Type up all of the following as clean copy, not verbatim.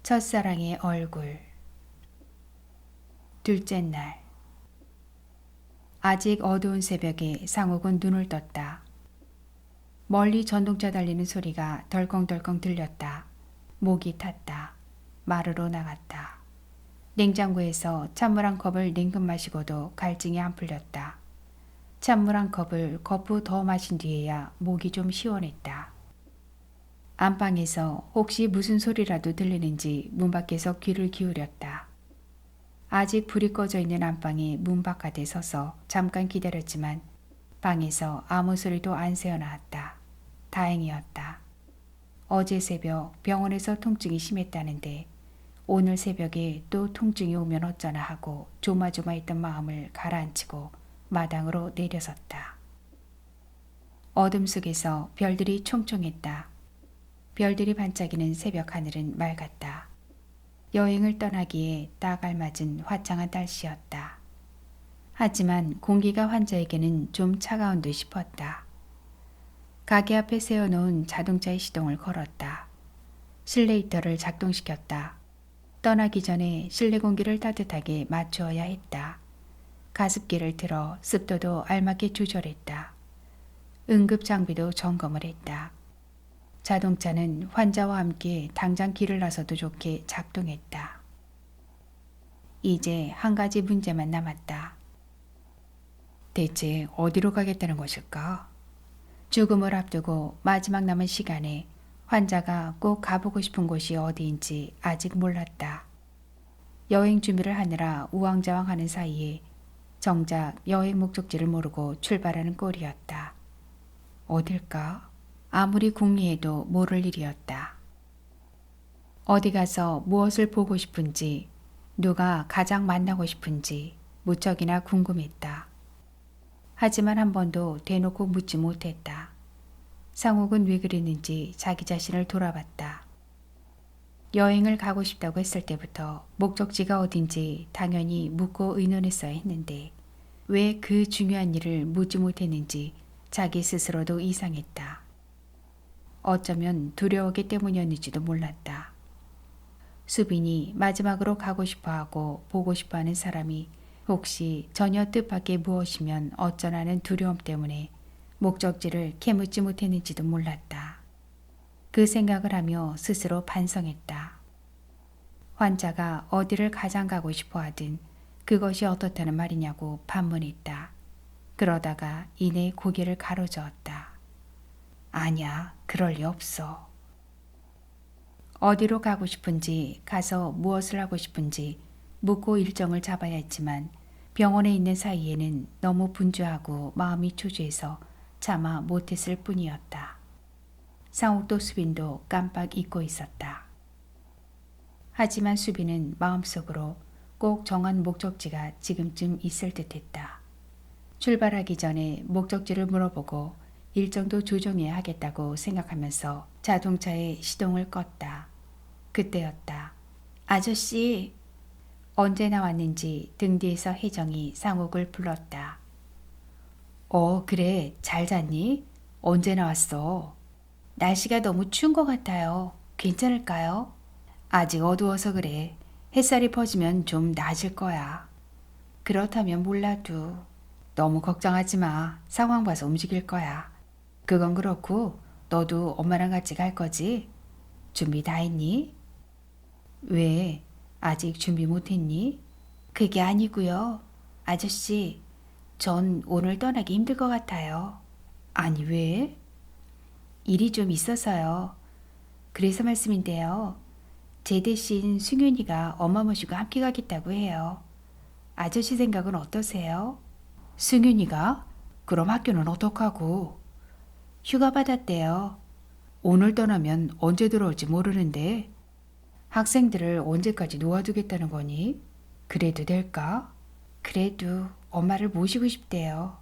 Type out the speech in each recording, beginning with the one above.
첫사랑의 얼굴. 둘째 날. 아직 어두운 새벽에 상욱은 눈을 떴다. 멀리 전동차 달리는 소리가 덜컹덜컹 들렸다. 목이 탔다. 마루로 나갔다. 냉장고에서 찬물 한 컵을 냉큼 마시고도 갈증이 안 풀렸다. 찬물 한 컵을 거푸 더 마신 뒤에야 목이 좀 시원했다. 안방에서 혹시 무슨 소리라도 들리는지 문 밖에서 귀를 기울였다. 아직 불이 꺼져 있는 안방에 문 바깥에 서서 잠깐 기다렸지만 방에서 아무 소리도 안 새어나왔다. 다행이었다. 어제 새벽 병원에서 통증이 심했다는데 오늘 새벽에 또 통증이 오면 어쩌나 하고 조마조마했던 마음을 가라앉히고 마당으로 내려섰다. 어둠 속에서 별들이 총총했다. 별들이 반짝이는 새벽 하늘은 맑았다. 여행을 떠나기에 딱 알맞은 화창한 날씨였다. 하지만 공기가 환자에게는 좀 차가운 듯 싶었다. 가게 앞에 세워놓은 자동차의 시동을 걸었다. 실내 히터를 작동시켰다. 떠나기 전에 실내 공기를 따뜻하게 맞추어야 했다. 가습기를 틀어 습도도 알맞게 조절했다. 응급 장비도 점검을 했다. 자동차는 환자와 함께 당장 길을 나서도 좋게 작동했다. 이제 한 가지 문제만 남았다. 대체 어디로 가겠다는 것일까? 죽음을 앞두고 마지막 남은 시간에 환자가 꼭 가보고 싶은 곳이 어디인지 아직 몰랐다. 여행 준비를 하느라 우왕좌왕하는 사이에 정작 여행 목적지를 모르고 출발하는 꼴이었다. 어딜까? 아무리 궁리해도 모를 일이었다. 어디 가서 무엇을 보고 싶은지, 누가 가장 만나고 싶은지 무척이나 궁금했다. 하지만 한 번도 대놓고 묻지 못했다. 상욱은 왜 그랬는지 자기 자신을 돌아봤다. 여행을 가고 싶다고 했을 때부터 목적지가 어딘지 당연히 묻고 의논했어야 했는데 왜 그 중요한 일을 묻지 못했는지 자기 스스로도 이상했다. 어쩌면 두려웠기 때문이었는지도 몰랐다. 수빈이 마지막으로 가고 싶어하고 보고 싶어하는 사람이 혹시 전혀 뜻밖의 무엇이면 어쩌나는 두려움 때문에 목적지를 캐묻지 못했는지도 몰랐다. 그 생각을 하며 스스로 반성했다. 환자가 어디를 가장 가고 싶어하든 그것이 어떻다는 말이냐고 반문했다. 그러다가 이내 고개를 가로저었다. 아니야, 그럴 리 없어. 어디로 가고 싶은지, 가서 무엇을 하고 싶은지 묻고 일정을 잡아야 했지만 병원에 있는 사이에는 너무 분주하고 마음이 초조해서 차마 못했을 뿐이었다. 상욱도 수빈도 깜빡 잊고 있었다. 하지만 수빈은 마음속으로 꼭 정한 목적지가 지금쯤 있을 듯했다. 출발하기 전에 목적지를 물어보고 일정도 조정해야 하겠다고 생각하면서 자동차의 시동을 껐다. 그때였다. 아저씨! 언제 나왔는지 등 뒤에서 혜정이 상욱을 불렀다. 그래, 잘 잤니? 언제 나왔어? 날씨가 너무 추운 것 같아요. 괜찮을까요? 아직 어두워서 그래. 햇살이 퍼지면 좀 나아질 거야. 그렇다면 몰라도 너무 걱정하지 마. 상황 봐서 움직일 거야. 그건 그렇고 너도 엄마랑 같이 갈 거지? 준비 다 했니? 왜? 아직 준비 못했니? 그게 아니고요. 아저씨, 전 오늘 떠나기 힘들 것 같아요. 아니 왜? 일이 좀 있어서요. 그래서 말씀인데요. 제 대신 승윤이가 엄마 모시고 함께 가겠다고 해요. 아저씨 생각은 어떠세요? 승윤이가? 그럼 학교는 어떡하고? 휴가 받았대요. 오늘 떠나면 언제 들어올지 모르는데 학생들을 언제까지 놓아두겠다는 거니? 그래도 될까? 그래도 엄마를 모시고 싶대요.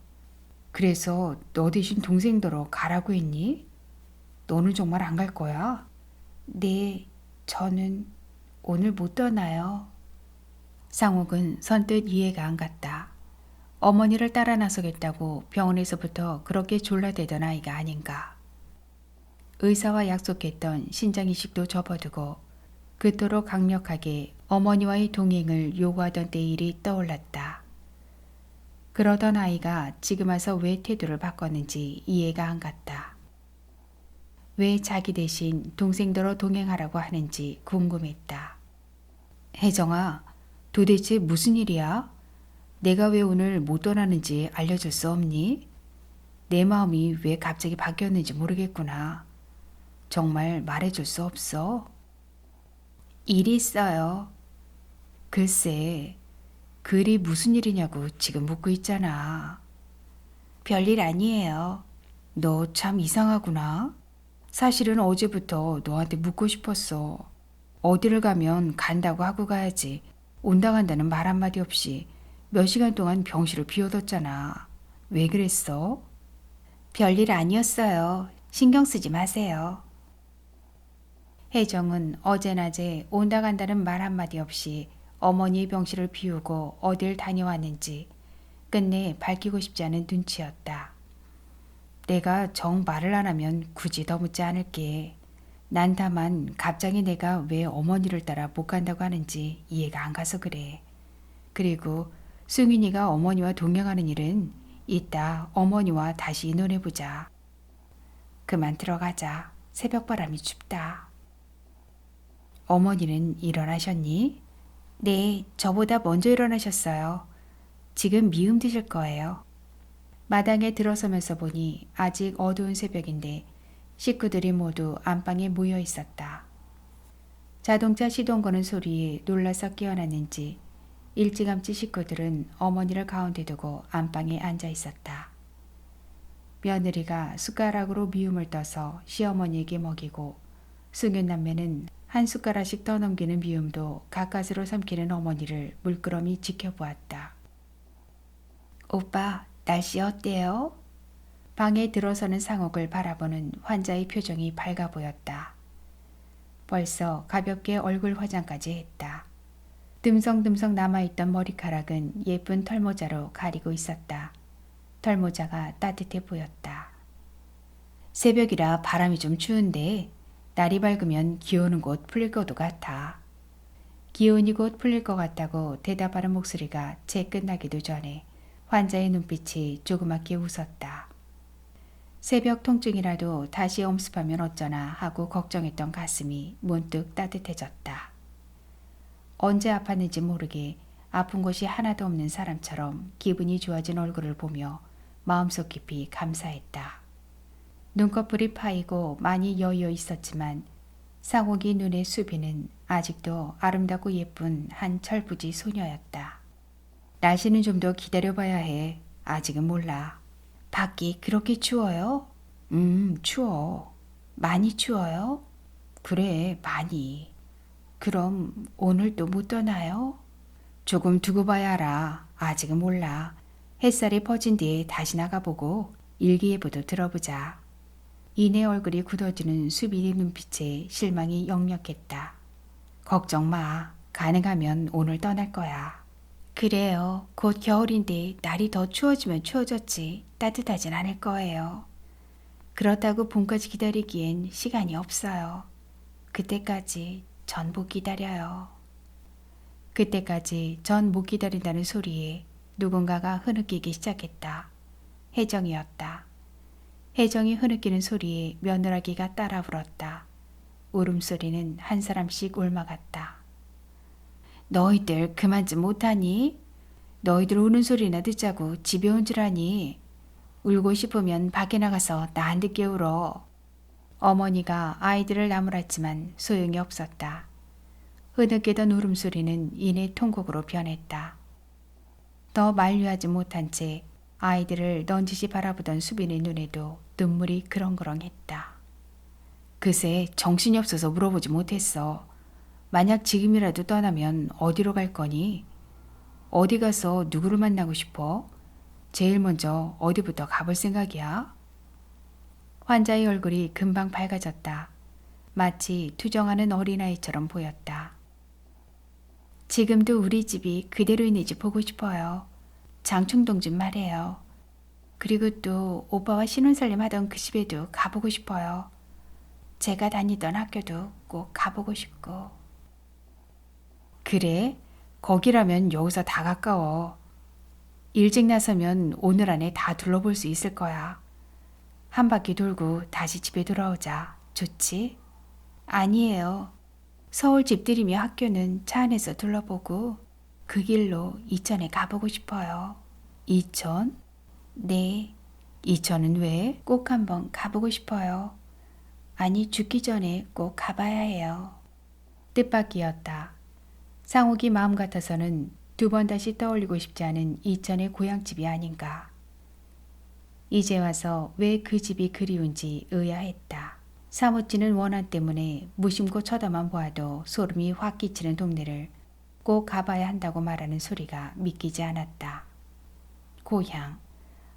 그래서 너 대신 동생더러 가라고 했니? 너는 정말 안 갈 거야? 네, 저는 오늘 못 떠나요. 상욱은 선뜻 이해가 안 갔다. 어머니를 따라 나서겠다고 병원에서부터 그렇게 졸라대던 아이가 아닌가. 의사와 약속했던 신장이식도 접어두고 그토록 강력하게 어머니와의 동행을 요구하던 때 일이 떠올랐다. 그러던 아이가 지금 와서 왜 태도를 바꿨는지 이해가 안 갔다. 왜 자기 대신 동생더러 동행하라고 하는지 궁금했다. 혜정아, 도대체 무슨 일이야? 내가 왜 오늘 못 떠나는지 알려줄 수 없니? 내 마음이 왜 갑자기 바뀌었는지 모르겠구나. 정말 말해줄 수 없어? 일이 있어요. 글쎄, 그 일이 무슨 일이냐고 지금 묻고 있잖아. 별일 아니에요. 너 참 이상하구나. 사실은 어제부터 너한테 묻고 싶었어. 어디를 가면 간다고 하고 가야지. 온다 간다는 말 한마디 없이 몇 시간 동안 병실을 비워뒀잖아. 왜 그랬어? 별일 아니었어요. 신경 쓰지 마세요. 혜정은 어제 낮에 온다 간다는 말 한마디 없이 어머니의 병실을 비우고 어딜 다녀왔는지 끝내 밝히고 싶지 않은 눈치였다. 내가 정 말을 안 하면 굳이 더 묻지 않을게. 난 다만 갑자기 내가 왜 어머니를 따라 못 간다고 하는지 이해가 안 가서 그래. 그리고 승윤이가 어머니와 동행하는 일은 이따 어머니와 다시 의논해보자. 그만 들어가자. 새벽바람이 춥다. 어머니는 일어나셨니? 네, 저보다 먼저 일어나셨어요. 지금 미음 드실 거예요. 마당에 들어서면서 보니 아직 어두운 새벽인데 식구들이 모두 안방에 모여 있었다. 자동차 시동 거는 소리에 놀라서 깨어났는지 일찌감치 식구들은 어머니를 가운데 두고 안방에 앉아 있었다. 며느리가 숟가락으로 미음을 떠서 시어머니에게 먹이고 승윤 남매는 한 숟가락씩 떠넘기는 미움도 가까스로 삼키는 어머니를 물끄러미 지켜보았다. 오빠, 날씨 어때요? 방에 들어서는 상옥을 바라보는 환자의 표정이 밝아 보였다. 벌써 가볍게 얼굴 화장까지 했다. 듬성듬성 남아있던 머리카락은 예쁜 털모자로 가리고 있었다. 털모자가 따뜻해 보였다. 새벽이라 바람이 좀 추운데 날이 밝으면 기온은 곧 풀릴 것도 같아. 기온이 곧 풀릴 것 같다고 대답하는 목소리가 채 끝나기도 전에 환자의 눈빛이 조그맣게 웃었다. 새벽 통증이라도 다시 엄습하면 어쩌나 하고 걱정했던 가슴이 문득 따뜻해졌다. 언제 아팠는지 모르게 아픈 곳이 하나도 없는 사람처럼 기분이 좋아진 얼굴을 보며 마음속 깊이 감사했다. 눈꺼풀이 파이고 많이 여여 있었지만 상옥이 눈에 수비는 아직도 아름답고 예쁜 한 철부지 소녀였다. 날씨는 좀 더 기다려봐야 해. 아직은 몰라. 밖이 그렇게 추워요? 추워. 많이 추워요? 그래, 많이. 그럼 오늘 또 못 떠나요? 조금 두고 봐야 알아. 아직은 몰라. 햇살이 퍼진 뒤에 다시 나가보고 일기예보도 들어보자. 이내 얼굴이 굳어지는 수빈의 눈빛에 실망이 역력했다. 걱정 마. 가능하면 오늘 떠날 거야. 그래요. 곧 겨울인데 날이 더 추워지면 추워졌지 따뜻하진 않을 거예요. 그렇다고 봄까지 기다리기엔 시간이 없어요. 그때까지 전 못 기다려요. 그때까지 전 못 기다린다는 소리에 누군가가 흐느끼기 시작했다. 혜정이었다. 혜정이 흐느끼는 소리에 며느라기가 따라 울었다. 울음소리는 한 사람씩 옮아갔다. 너희들 그만 좀 못하니? 너희들 우는 소리나 듣자고 집에 온 줄 아니? 울고 싶으면 밖에 나가서 나한테 깨울어. 어머니가 아이들을 나무랐지만 소용이 없었다. 흐느끼던 울음소리는 이내 통곡으로 변했다. 더 만류하지 못한 채 아이들을 넌지시 바라보던 수빈의 눈에도 눈물이 그렁그렁했다. 그새 정신이 없어서 물어보지 못했어. 만약 지금이라도 떠나면 어디로 갈 거니? 어디 가서 누구를 만나고 싶어? 제일 먼저 어디부터 가볼 생각이야? 환자의 얼굴이 금방 밝아졌다. 마치 투정하는 어린아이처럼 보였다. 지금도 우리 집이 그대로 있는 집 보고 싶어요. 장충동 집 말이에요. 그리고 또 오빠와 신혼살림 하던 그 집에도 가보고 싶어요. 제가 다니던 학교도 꼭 가보고 싶고. 그래? 거기라면 여기서 다 가까워. 일찍 나서면 오늘 안에 다 둘러볼 수 있을 거야. 한 바퀴 돌고 다시 집에 돌아오자. 좋지? 아니에요. 서울 집들이며 학교는 차 안에서 둘러보고 그 길로 이천에 가보고 싶어요. 이천? 네. 이천은 왜? 꼭 한번 가보고 싶어요. 아니, 죽기 전에 꼭 가봐야 해요. 뜻밖이었다. 상욱이 마음 같아서는 두 번 다시 떠올리고 싶지 않은 이천의 고향집이 아닌가. 이제 와서 왜 그 집이 그리운지 의아했다. 사무치는 원한 때문에 무심코 쳐다만 보아도 소름이 확 끼치는 동네를 꼭 가봐야 한다고 말하는 소리가 믿기지 않았다. 고향,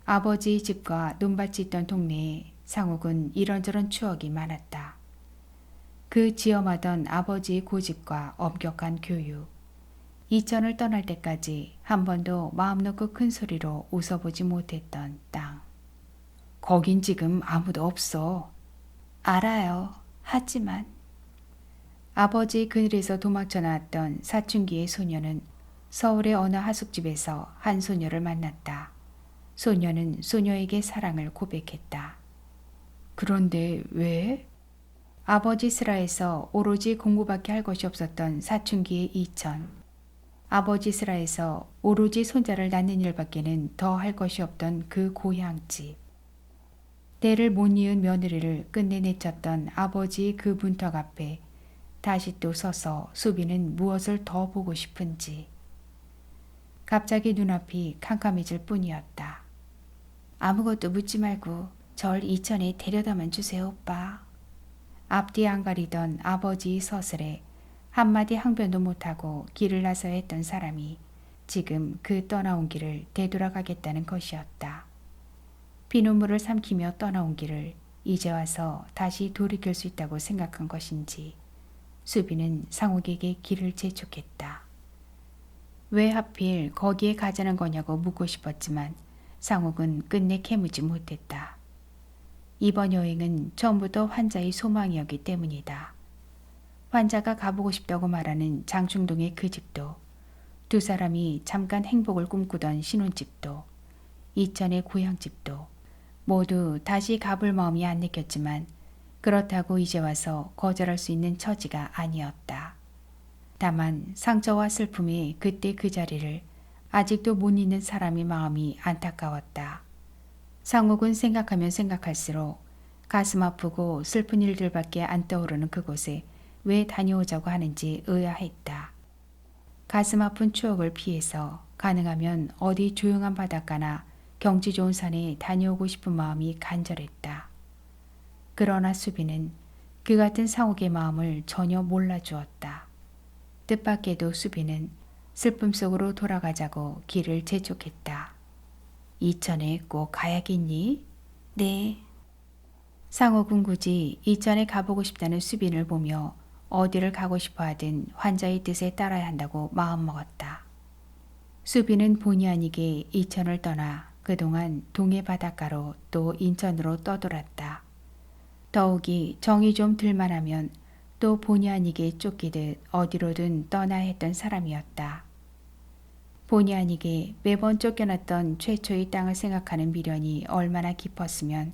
아버지 집과 논밭이 있던 동네에 상욱은 이런저런 추억이 많았다. 그 지엄하던 아버지의 고집과 엄격한 교육, 이천을 떠날 때까지 한 번도 마음 놓고 큰 소리로 웃어보지 못했던 땅. 거긴 지금 아무도 없어. 알아요. 하지만 아버지 그늘에서 도망쳐 나왔던 사춘기의 소녀는 서울의 어느 하숙집에서 한 소녀를 만났다. 소녀는 소녀에게 사랑을 고백했다. 그런데 왜? 아버지 슬하에서 오로지 공부밖에 할 것이 없었던 사춘기의 이천. 아버지 슬하에서 오로지 손자를 낳는 일밖에는 더 할 것이 없던 그 고향집. 때를 못 이은 며느리를 끝내 내쳤던 아버지의 그 문턱 앞에 다시 또 서서 수비는 무엇을 더 보고 싶은지. 갑자기 눈앞이 캄캄해질 뿐이었다. 아무것도 묻지 말고 절 이천에 데려다만 주세요, 오빠. 앞뒤 안 가리던 아버지의 서슬에 한마디 항변도 못하고 길을 나서야 했던 사람이 지금 그 떠나온 길을 되돌아가겠다는 것이었다. 피눈물을 삼키며 떠나온 길을 이제 와서 다시 돌이킬 수 있다고 생각한 것인지 수비는 상욱에게 길을 재촉했다. 왜 하필 거기에 가자는 거냐고 묻고 싶었지만 상욱은 끝내 캐묻지 못했다. 이번 여행은 처음부터 환자의 소망이었기 때문이다. 환자가 가보고 싶다고 말하는 장충동의 그 집도, 두 사람이 잠깐 행복을 꿈꾸던 신혼집도, 이천의 고향집도 모두 다시 가볼 마음이 안 느꼈지만 그렇다고 이제 와서 거절할 수 있는 처지가 아니었다. 다만 상처와 슬픔의 그때 그 자리를 아직도 못 잊는 사람의 마음이 안타까웠다. 상욱은 생각하면 생각할수록 가슴 아프고 슬픈 일들밖에 안 떠오르는 그곳에 왜 다녀오자고 하는지 의아했다. 가슴 아픈 추억을 피해서 가능하면 어디 조용한 바닷가나 경치 좋은 산에 다녀오고 싶은 마음이 간절했다. 그러나 수비는 그 같은 상욱의 마음을 전혀 몰라주었다. 뜻밖에도 수비는 슬픔 속으로 돌아가자고 길을 재촉했다. 이천에 꼭 가야겠니? 네. 상욱은 굳이 이천에 가보고 싶다는 수빈을 보며 어디를 가고 싶어 하든 환자의 뜻에 따라야 한다고 마음먹었다. 수빈은 본의 아니게 이천을 떠나 그동안 동해 바닷가로 또 인천으로 떠돌았다. 더욱이 정이 좀 들만하면 또 본의 아니게 쫓기듯 어디로든 떠나야 했던 사람이었다. 본의 아니게 매번 쫓겨났던 최초의 땅을 생각하는 미련이 얼마나 깊었으면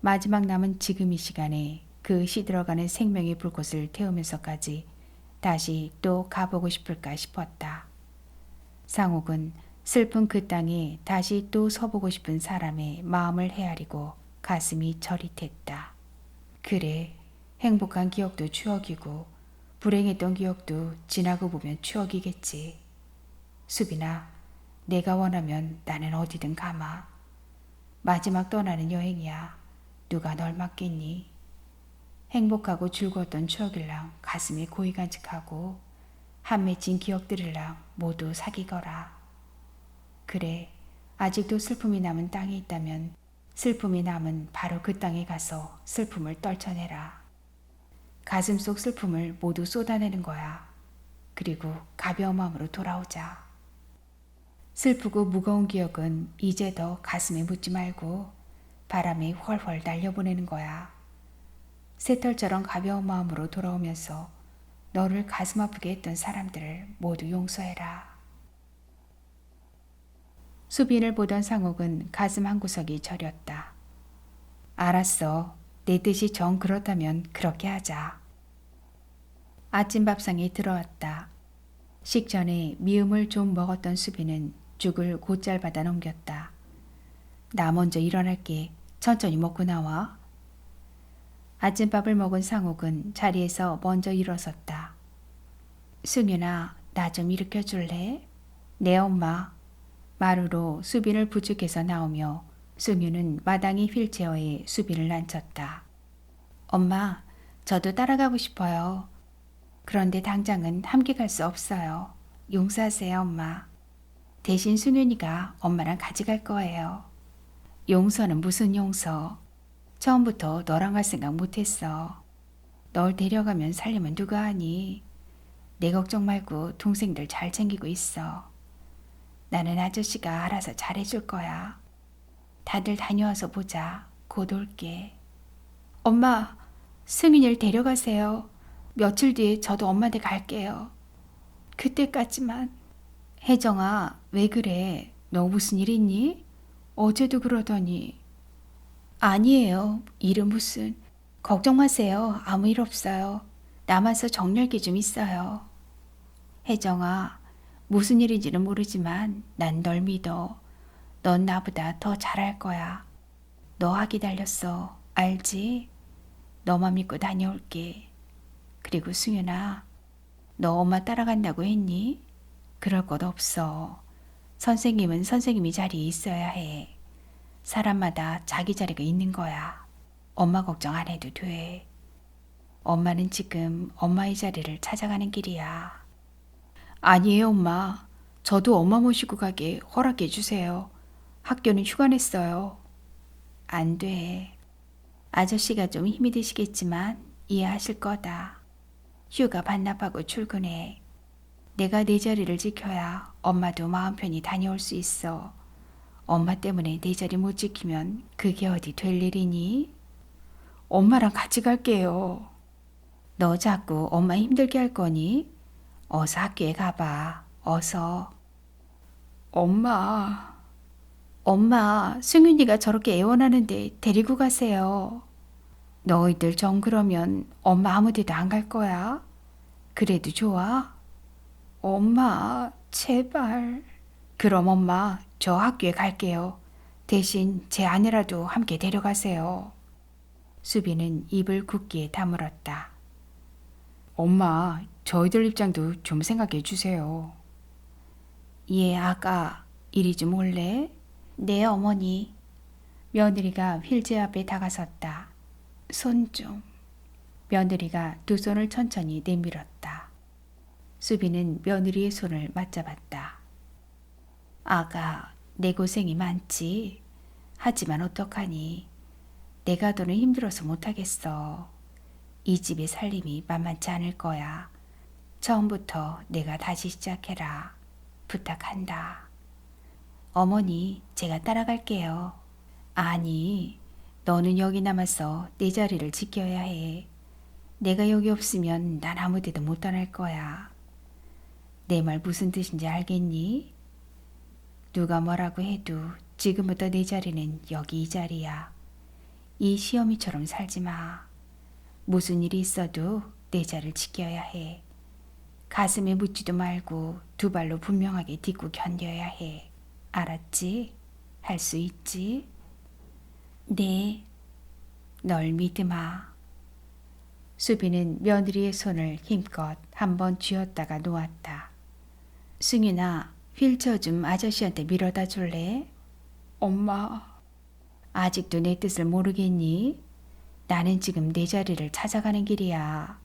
마지막 남은 지금 이 시간에 그 시들어가는 생명의 불꽃을 태우면서까지 다시 또 가보고 싶을까 싶었다. 상욱은 슬픈 그 땅에 다시 또 서보고 싶은 사람의 마음을 헤아리고 가슴이 저릿했다. 그래, 행복한 기억도 추억이고 불행했던 기억도 지나고 보면 추억이겠지. 수빈아, 내가 원하면 나는 어디든 가마. 마지막 떠나는 여행이야. 누가 널 막겠니? 행복하고 즐거웠던 추억일랑 가슴에 고이 간직하고 한 맺힌 기억들이랑 모두 사귀거라. 그래, 아직도 슬픔이 남은 땅이 있다면 슬픔이 남은 바로 그 땅에 가서 슬픔을 떨쳐내라. 가슴 속 슬픔을 모두 쏟아내는 거야. 그리고 가벼운 마음으로 돌아오자. 슬프고 무거운 기억은 이제 더 가슴에 묻지 말고 바람에 훨훨 날려보내는 거야. 새털처럼 가벼운 마음으로 돌아오면서 너를 가슴 아프게 했던 사람들을 모두 용서해라. 수빈을 보던 상옥은 가슴 한구석이 저렸다. 알았어. 내 뜻이 정 그렇다면 그렇게 하자. 아침 밥상이 들어왔다. 식전에 미음을 좀 먹었던 수빈은 죽을 곧잘 받아 넘겼다. 나 먼저 일어날게. 천천히 먹고 나와. 아침밥을 먹은 상옥은 자리에서 먼저 일어섰다. 승윤아, 나 좀 일으켜 줄래? 네 엄마. 마루로 수빈을 부축해서 나오며 승윤은 마당의 휠체어에 수빈을 앉혔다. 엄마, 저도 따라가고 싶어요. 그런데 당장은 함께 갈 수 없어요. 용서하세요, 엄마. 대신 승윤이가 엄마랑 같이 갈 거예요. 용서는 무슨 용서? 처음부터 너랑 갈 생각 못했어. 널 데려가면 살림은 누가 하니? 내 걱정 말고 동생들 잘 챙기고 있어. 나는 아저씨가 알아서 잘해줄 거야. 다들 다녀와서 보자. 곧 올게. 엄마, 승윤이를 데려가세요. 며칠 뒤에 저도 엄마한테 갈게요. 그때까지만. 혜정아, 왜 그래? 너 무슨 일 있니? 어제도 그러더니. 아니에요. 일은 무슨. 걱정 마세요. 아무 일 없어요. 남아서 정렬기 좀 있어요. 혜정아, 무슨 일인지는 모르지만 난 널 믿어. 넌 나보다 더 잘할 거야. 너 하기 달렸어. 알지? 너만 믿고 다녀올게. 그리고 승윤아, 너 엄마 따라간다고 했니? 그럴 것 없어. 선생님은 선생님이 자리에 있어야 해. 사람마다 자기 자리가 있는 거야. 엄마 걱정 안 해도 돼. 엄마는 지금 엄마의 자리를 찾아가는 길이야. 아니에요, 엄마. 저도 엄마 모시고 가게 허락해 주세요. 학교는 휴가 냈어요. 안 돼. 아저씨가 좀 힘이 드시겠지만 이해하실 거다. 휴가 반납하고 출근해. 내가 내 자리를 지켜야 엄마도 마음 편히 다녀올 수 있어. 엄마 때문에 내 자리 못 지키면 그게 어디 될 일이니? 엄마랑 같이 갈게요. 너 자꾸 엄마 힘들게 할 거니? 어서 학교에 가봐. 어서. 엄마. 엄마, 승윤이가 저렇게 애원하는데 데리고 가세요. 너희들 정 그러면 엄마 아무 데도 안 갈 거야? 그래도 좋아? 엄마, 제발. 그럼 엄마, 저 학교에 갈게요. 대신 제 아내라도 함께 데려가세요. 수빈은 입을 굳게 다물었다. 엄마, 저희들 입장도 좀 생각해 주세요. 예, 아가, 이리 좀 올래? 네, 어머니. 며느리가 휠체어 앞에 다가섰다. 손 좀. 며느리가 두 손을 천천히 내밀었다. 수빈은 며느리의 손을 맞잡았다. 아가, 내 고생이 많지. 하지만 어떡하니. 내가 더는 힘들어서 못하겠어. 이 집의 살림이 만만치 않을 거야. 처음부터 내가 다시 시작해라. 부탁한다. 어머니, 제가 따라갈게요. 아니, 너는 여기 남아서 내 자리를 지켜야 해. 내가 여기 없으면 난 아무 데도 못 떠날 거야. 내 말 무슨 뜻인지 알겠니? 누가 뭐라고 해도 지금부터 내 자리는 여기 이 자리야. 이 시어미처럼 살지 마. 무슨 일이 있어도 내 자리를 지켜야 해. 가슴에 묻지도 말고 두 발로 분명하게 딛고 견뎌야 해. 알았지? 할 수 있지? 네. 널 믿으마. 수빈은 며느리의 손을 힘껏 한번 쥐었다가 놓았다. 승윤아, 휠체어 좀 아저씨한테 밀어다 줄래? 엄마. 아직도 내 뜻을 모르겠니? 나는 지금 내 자리를 찾아가는 길이야.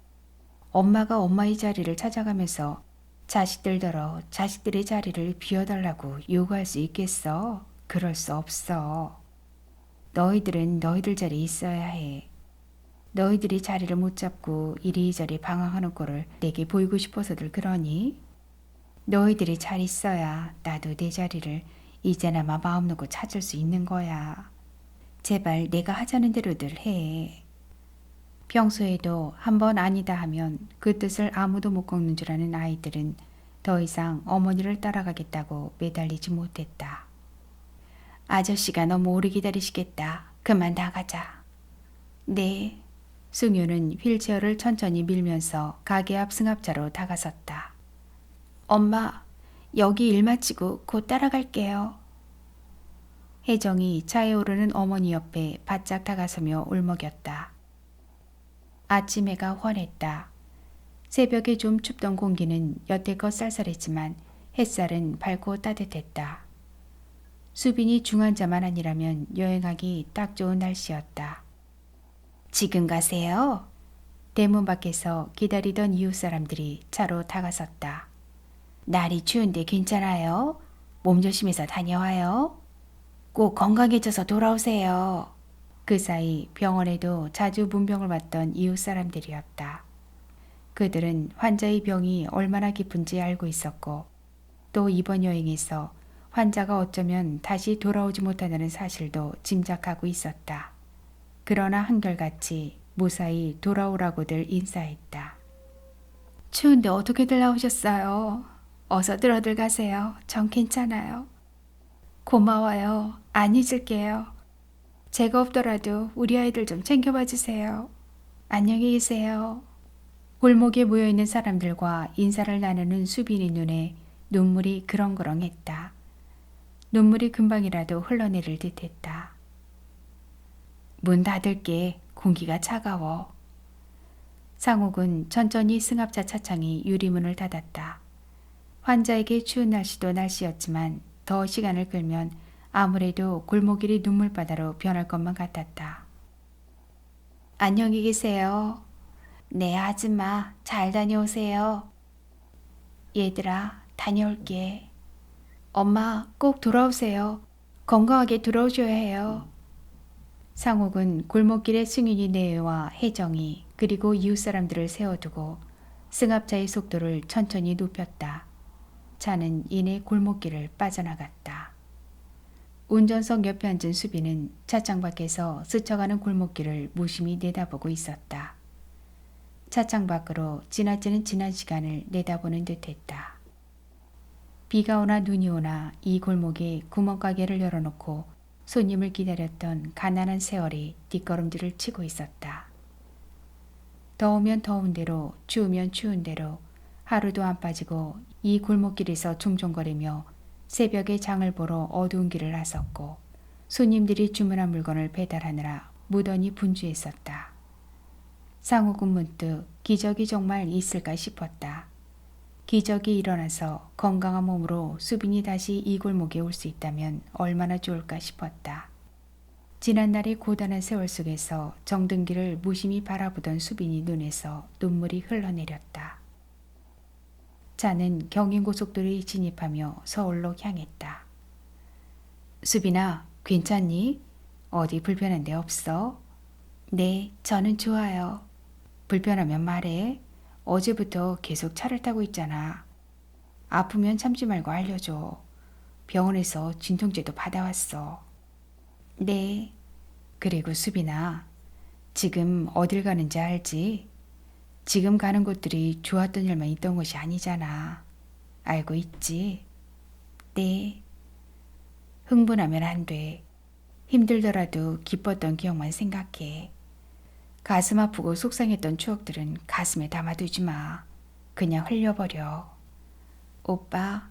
엄마가 엄마의 자리를 찾아가면서 자식들더러 자식들의 자리를 비워달라고 요구할 수 있겠어? 그럴 수 없어. 너희들은 너희들 자리에 있어야 해. 너희들이 자리를 못 잡고 이리저리 방황하는 꼴을 내게 보이고 싶어서들 그러니? 너희들이 잘 있어야 나도 내 자리를 이제나마 마음 놓고 찾을 수 있는 거야. 제발 내가 하자는 대로들 해. 평소에도 한 번 아니다 하면 그 뜻을 아무도 못 꺾는 줄 아는 아이들은 더 이상 어머니를 따라가겠다고 매달리지 못했다. 아저씨가 너무 오래 기다리시겠다. 그만 나가자. 네. 승유는 휠체어를 천천히 밀면서 가게 앞 승합차로 다가섰다. 엄마, 여기 일 마치고 곧 따라갈게요. 혜정이 차에 오르는 어머니 옆에 바짝 다가서며 울먹였다. 아침 해가 환했다. 새벽에 좀 춥던 공기는 여태껏 쌀쌀했지만 햇살은 밝고 따뜻했다. 수빈이 중환자만 아니라면 여행하기 딱 좋은 날씨였다. 지금 가세요? 대문 밖에서 기다리던 이웃 사람들이 차로 다가섰다. 날이 추운데 괜찮아요? 몸 조심해서 다녀와요. 꼭 건강해져서 돌아오세요. 그 사이 병원에도 자주 문병을 왔던 이웃 사람들이었다. 그들은 환자의 병이 얼마나 깊은지 알고 있었고 또 이번 여행에서 환자가 어쩌면 다시 돌아오지 못한다는 사실도 짐작하고 있었다. 그러나 한결같이 무사히 돌아오라고들 인사했다. 추운데 어떻게들 나오셨어요? 어서들 가세요. 전 괜찮아요. 고마워요. 안 잊을게요. 제가 없더라도 우리 아이들 좀 챙겨봐 주세요. 안녕히 계세요. 골목에 모여있는 사람들과 인사를 나누는 수빈이 눈에 눈물이 그렁그렁했다. 눈물이 금방이라도 흘러내릴 듯했다. 문 닫을게. 공기가 차가워. 상욱은 천천히 승합차 차창이 유리문을 닫았다. 환자에게 추운 날씨도 날씨였지만 더 시간을 끌면 아무래도 골목길이 눈물바다로 변할 것만 같았다. 안녕히 계세요. 네, 아줌마. 잘 다녀오세요. 얘들아, 다녀올게. 엄마, 꼭 돌아오세요. 건강하게 돌아오셔야 해요. 상욱은 골목길에 승윤이 내외와 혜정이 그리고 이웃 사람들을 세워두고 승합차의 속도를 천천히 높였다. 차는 이내 골목길을 빠져나갔다. 운전석 옆에 앉은 수빈은 차창 밖에서 스쳐가는 골목길을 무심히 내다보고 있었다. 차창 밖으로 지나치는 지난 시간을 내다보는 듯했다. 비가 오나 눈이 오나 이 골목에 구멍가게를 열어놓고 손님을 기다렸던 가난한 세월이 뒷걸음질을 치고 있었다. 더우면 더운 대로 추우면 추운 대로 하루도 안 빠지고 이 골목길에서 종종거리며 새벽에 장을 보러 어두운 길을 나섰고 손님들이 주문한 물건을 배달하느라 무던히 분주했었다. 상욱은 문득 기적이 정말 있을까 싶었다. 기적이 일어나서 건강한 몸으로 수빈이 다시 이 골목에 올 수 있다면 얼마나 좋을까 싶었다. 지난날의 고단한 세월 속에서 정든기를 무심히 바라보던 수빈이 눈에서 눈물이 흘러내렸다. 차는 경인고속도로에 진입하며 서울로 향했다. 수빈아, 괜찮니? 어디 불편한 데 없어? 네, 저는 좋아요. 불편하면 말해. 어제부터 계속 차를 타고 있잖아. 아프면 참지 말고 알려줘. 병원에서 진통제도 받아왔어. 네. 그리고 수빈아, 지금 어딜 가는지 알지? 지금 가는 곳들이 좋았던 일만 있던 곳이 아니잖아. 알고 있지? 네. 흥분하면 안 돼. 힘들더라도 기뻤던 기억만 생각해. 가슴 아프고 속상했던 추억들은 가슴에 담아두지 마. 그냥 흘려버려. 오빠,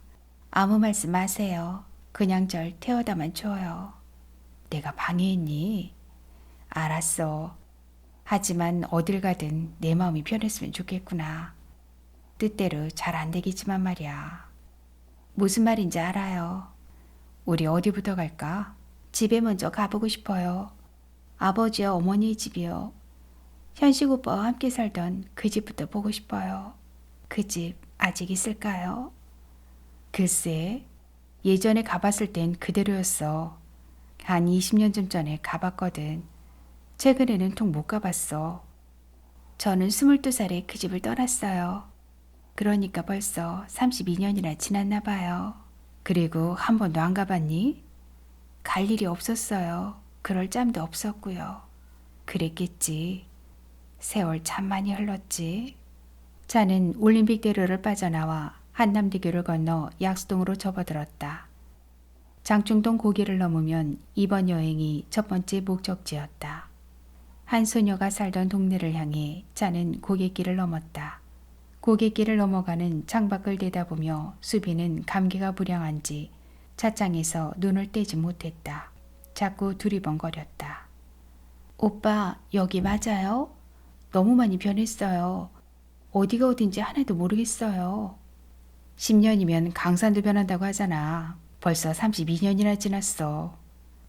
아무 말씀 마세요. 그냥 절 태워다만 줘요. 내가 방해했니? 알았어. 하지만 어딜 가든 내 마음이 편했으면 좋겠구나. 뜻대로 잘 안 되겠지만 말이야. 무슨 말인지 알아요. 우리 어디부터 갈까? 집에 먼저 가보고 싶어요. 아버지와 어머니의 집이요. 현식 오빠와 함께 살던 그 집부터 보고 싶어요. 그 집 아직 있을까요? 글쎄, 예전에 가봤을 땐 그대로였어. 한 20년 전에 가봤거든. 최근에는 통 못 가봤어. 저는 22살에 그 집을 떠났어요. 그러니까 벌써 32년이나 지났나 봐요. 그리고 한 번도 안 가봤니? 갈 일이 없었어요. 그럴 짬도 없었고요. 그랬겠지. 세월 참 많이 흘렀지. 차는 올림픽대로를 빠져나와 한남대교를 건너 약수동으로 접어들었다. 장충동 고개를 넘으면 이번 여행이 첫 번째 목적지였다. 한 소녀가 살던 동네를 향해 차는 고갯길을 넘었다. 고갯길을 넘어가는 창밖을 내다보며 수빈은 감기가 무량한지 차창에서 눈을 떼지 못했다. 자꾸 두리번거렸다. 오빠, 여기 맞아요? 너무 많이 변했어요. 어디가 어딘지 하나도 모르겠어요. 10년이면 강산도 변한다고 하잖아. 벌써 32년이나 지났어.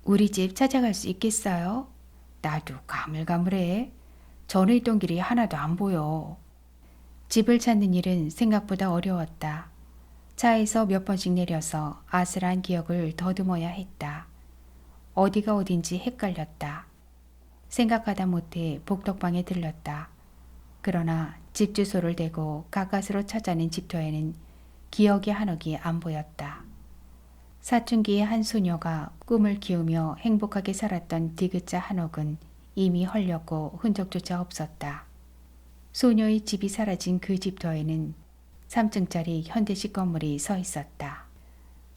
우리 집 찾아갈 수 있겠어요? 나도 가물가물해. 전에 있던 길이 하나도 안 보여. 집을 찾는 일은 생각보다 어려웠다. 차에서 몇 번씩 내려서 아슬한 기억을 더듬어야 했다. 어디가 어딘지 헷갈렸다. 생각하다 못해 복덕방에 들렀다. 그러나 집 주소를 대고 가까스로 찾아낸 집터에는 기억이 한옥이 안 보였다. 사춘기의 한 소녀가 꿈을 키우며 행복하게 살았던 디귿자 한옥은 이미 헐렸고 흔적조차 없었다. 소녀의 집이 사라진 그 집터에는 3층짜리 현대식 건물이 서 있었다.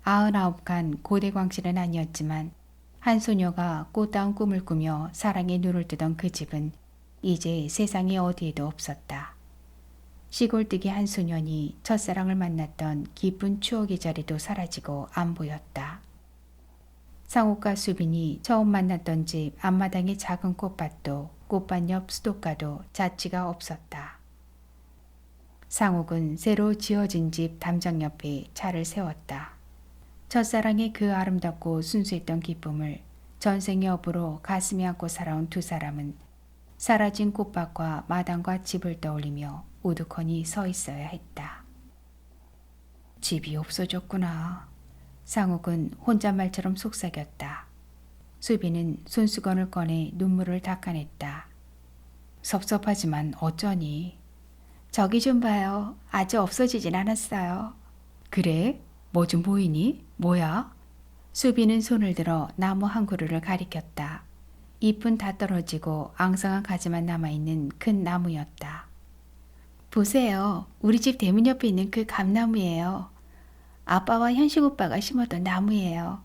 99간 고대 광실은 아니었지만 한 소녀가 꽃다운 꿈을 꾸며 사랑에 눈을 뜨던 그 집은 이제 세상에 어디에도 없었다. 시골뜨기 한 소년이 첫사랑을 만났던 기쁜 추억의 자리도 사라지고 안 보였다. 상옥과 수빈이 처음 만났던 집 앞마당의 작은 꽃밭도 꽃밭 옆 수도가도 자취가 없었다. 상옥은 새로 지어진 집 담장 옆에 차를 세웠다. 첫사랑의 그 아름답고 순수했던 기쁨을 전생의 업으로 가슴에 안고 살아온 두 사람은 사라진 꽃밭과 마당과 집을 떠올리며 우두커니 서 있어야 했다. 집이 없어졌구나. 상욱은 혼잣말처럼 속삭였다. 수빈은 손수건을 꺼내 눈물을 닦아냈다. 섭섭하지만 어쩌니. 저기 좀 봐요. 아직 없어지진 않았어요. 그래? 뭐 좀 보이니? 뭐야? 수빈은 손을 들어 나무 한 그루를 가리켰다. 잎은 다 떨어지고 앙상한 가지만 남아있는 큰 나무였다. 보세요. 우리 집 대문 옆에 있는 그 감나무예요. 아빠와 현식 오빠가 심었던 나무예요.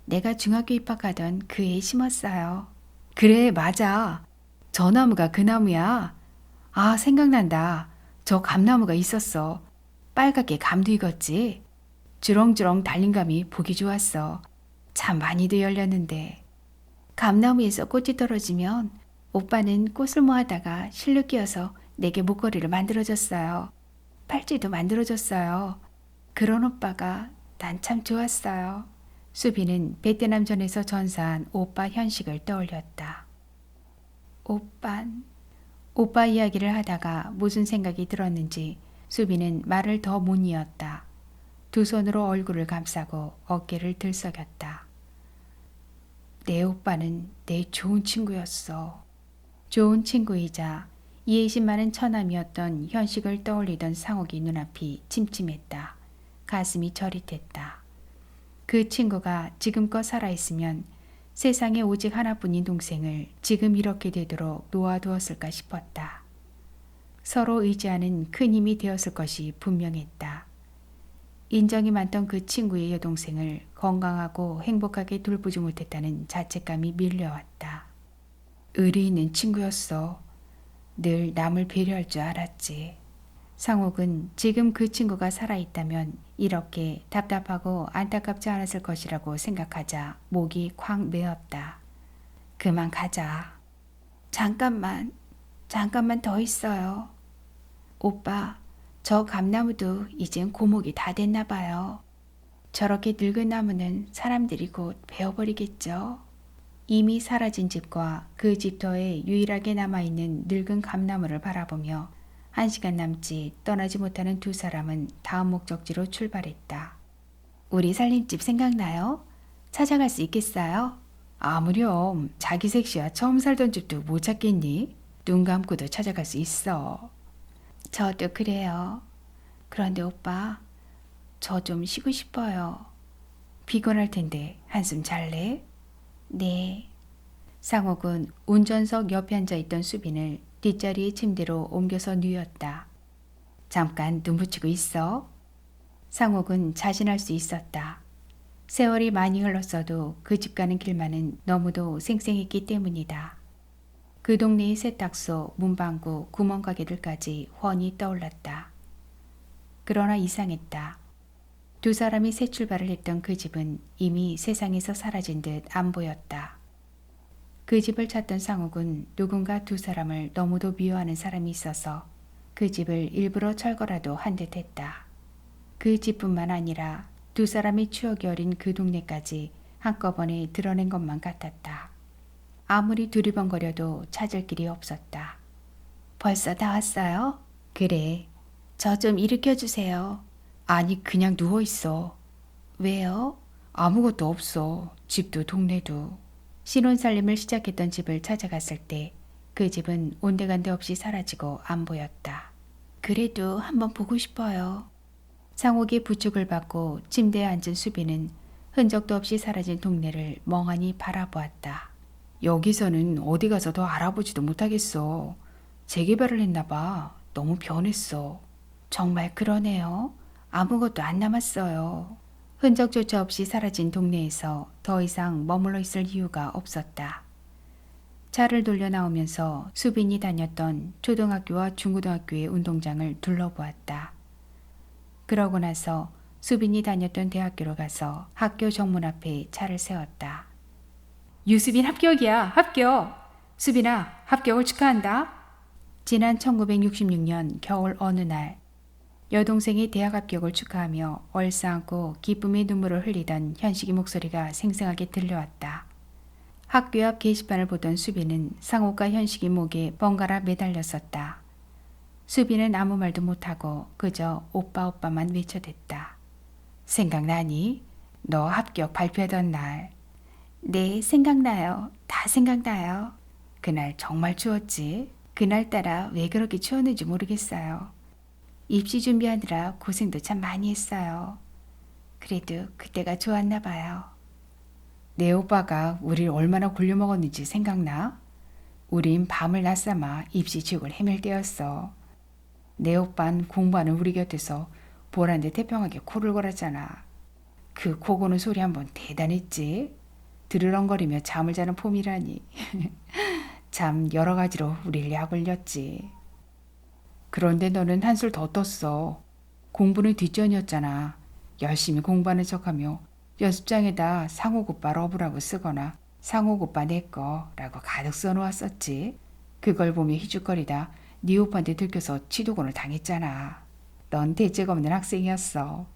내가 중학교 입학하던 그 해에 심었어요. 그래, 맞아. 저 나무가 그 나무야. 아, 생각난다. 저 감나무가 있었어. 빨갛게 감도 익었지. 주렁주렁 달린 감이 보기 좋았어. 참 많이도 열렸는데. 감나무에서 꽃이 떨어지면 오빠는 꽃을 모아다가 실로 끼워서 내게 목걸이를 만들어줬어요. 팔찌도 만들어줬어요. 그런 오빠가 난 참 좋았어요. 수빈은 베트남전에서 전사한 오빠 현식을 떠올렸다. 오빠 이야기를 하다가 무슨 생각이 들었는지 수빈은 말을 더 못 이었다. 두 손으로 얼굴을 감싸고 어깨를 들썩였다. 내 오빠는 내 좋은 친구였어. 좋은 친구이자 이해심 많은 처남이었던 현식을 떠올리던 상옥이 눈앞이 침침했다. 가슴이 저릿했다. 그 친구가 지금껏 살아있으면 세상에 오직 하나뿐인 동생을 지금 이렇게 되도록 놓아두었을까 싶었다. 서로 의지하는 큰 힘이 되었을 것이 분명했다. 인정이 많던 그 친구의 여동생을 건강하고 행복하게 돌보지 못했다는 자책감이 밀려왔다. 의리 있는 친구였어. 늘 남을 배려할 줄 알았지. 상옥은 지금 그 친구가 살아있다면 이렇게 답답하고 안타깝지 않았을 것이라고 생각하자 목이 콱 메었다. 그만 가자. 잠깐만 더 있어요. 오빠, 저 감나무도 이젠 고목이 다 됐나 봐요. 저렇게 늙은 나무는 사람들이 곧 베어버리겠죠. 이미 사라진 집과 그 집터에 유일하게 남아있는 늙은 감나무를 바라보며 1시간 남짓 떠나지 못하는 두 사람은 다음 목적지로 출발했다. 우리 살림집 생각나요? 찾아갈 수 있겠어요? 아무렴. 자기 색시와 처음 살던 집도 못 찾겠니? 눈 감고도 찾아갈 수 있어. 저도 그래요. 그런데 오빠, 저 좀 쉬고 싶어요. 피곤할 텐데 한숨 잘래? 네. 상옥은 운전석 옆에 앉아있던 수빈을 뒷자리의 침대로 옮겨서 누웠다. 잠깐 눈 붙이고 있어. 상옥은 자신할 수 있었다. 세월이 많이 흘렀어도 그 집 가는 길만은 너무도 생생했기 때문이다. 그 동네의 세탁소, 문방구, 구멍가게들까지 훤히 떠올랐다. 그러나 이상했다. 두 사람이 새 출발을 했던 그 집은 이미 세상에서 사라진 듯 안 보였다. 그 집을 찾던 상욱은 누군가 두 사람을 너무도 미워하는 사람이 있어서 그 집을 일부러 철거라도 한 듯 했다. 그 집뿐만 아니라 두 사람의 추억이 어린 그 동네까지 한꺼번에 드러낸 것만 같았다. 아무리 두리번거려도 찾을 길이 없었다. 벌써 다 왔어요? 그래. 저 좀 일으켜주세요. 아니 그냥 누워있어. 왜요? 아무것도 없어. 집도 동네도. 신혼살림을 시작했던 집을 찾아갔을 때 그 집은 온데간데 없이 사라지고 안 보였다. 그래도 한번 보고 싶어요. 상옥의 부축을 받고 침대에 앉은 수빈은 흔적도 없이 사라진 동네를 멍하니 바라보았다. 여기서는 어디 가서 더 알아보지도 못하겠어. 재개발을 했나 봐. 너무 변했어. 정말 그러네요. 아무것도 안 남았어요. 흔적조차 없이 사라진 동네에서 더 이상 머물러 있을 이유가 없었다. 차를 돌려 나오면서 수빈이 다녔던 초등학교와 중고등학교의 운동장을 둘러보았다. 그러고 나서 수빈이 다녔던 대학교로 가서 학교 정문 앞에 차를 세웠다. 유수빈 합격이야. 합격. 수빈아, 합격을 축하한다. 지난 1966년 겨울 어느 날 여동생이 대학 합격을 축하하며 얼싸안고 기쁨의 눈물을 흘리던 현식이 목소리가 생생하게 들려왔다. 학교 앞 게시판을 보던 수빈은 상옥과 현식이 목에 번갈아 매달렸었다. 수빈은 아무 말도 못하고 그저 오빠 오빠만 외쳐댔다. 생각나니? 너 합격 발표하던 날. 네, 생각나요. 다 생각나요. 그날 정말 추웠지. 그날따라 왜 그렇게 추웠는지 모르겠어요. 입시 준비하느라 고생도 참 많이 했어요. 그래도 그때가 좋았나 봐요. 내 오빠가 우릴 얼마나 굴려먹었는지 생각나? 우린 밤을 낮삼아 입시 지옥을 헤맬 때였어. 내 오빤 공부하는 우리 곁에서 보란듯 태평하게 코를 골았잖아. 그 코 고는 소리 한번 대단했지? 드르렁거리며 잠을 자는 폼이라니. 참 여러 가지로 우릴 약올렸지. 그런데 너는 한술 더 떴어. 공부는 뒷전이었잖아. 열심히 공부하는 척하며 연습장에다 상옥 오빠 러브라고 쓰거나 상옥 오빠 내꺼라고 가득 써놓았었지. 그걸 보며 희죽거리다 네 오빠한테 들켜서 치도곤을 당했잖아. 넌 대책 없는 학생이었어.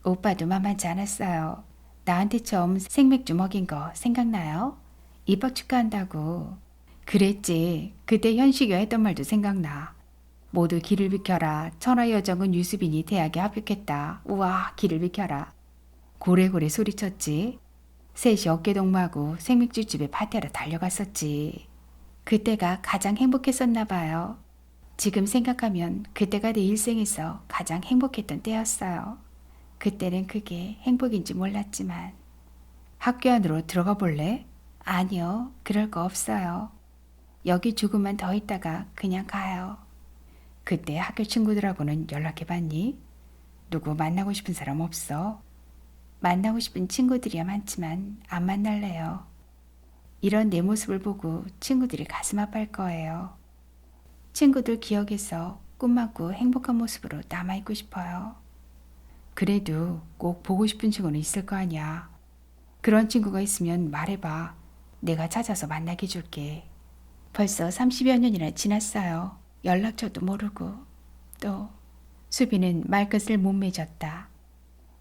오빠도 만만치 않았어요. 나한테 처음 생맥주 먹인 거 생각나요? 입학 축하한다고. 그랬지. 그때 현식이가 했던 말도 생각나. 모두 길을 비켜라. 천하여정은 유수빈이 대학에 합격했다. 우와, 길을 비켜라. 고래고래 소리쳤지. 셋이 어깨동무하고 생맥주집에 파티하러 달려갔었지. 그때가 가장 행복했었나 봐요. 지금 생각하면 그때가 내 일생에서 가장 행복했던 때였어요. 그때는 그게 행복인지 몰랐지만. 학교 안으로 들어가 볼래? 아니요, 그럴 거 없어요. 여기 조금만 더 있다가 그냥 가요. 그때 학교 친구들하고는 연락해봤니? 누구 만나고 싶은 사람 없어? 만나고 싶은 친구들이야 많지만 안 만날래요. 이런 내 모습을 보고 친구들이 가슴 아파할 거예요. 친구들 기억에서 꿈만고 행복한 모습으로 남아있고 싶어요. 그래도 꼭 보고 싶은 친구는 있을 거 아니야. 그런 친구가 있으면 말해봐. 내가 찾아서 만나게 해줄게. 벌써 30여 년이나 지났어요. 연락처도 모르고. 또 수빈은 말끝을 못 맺었다.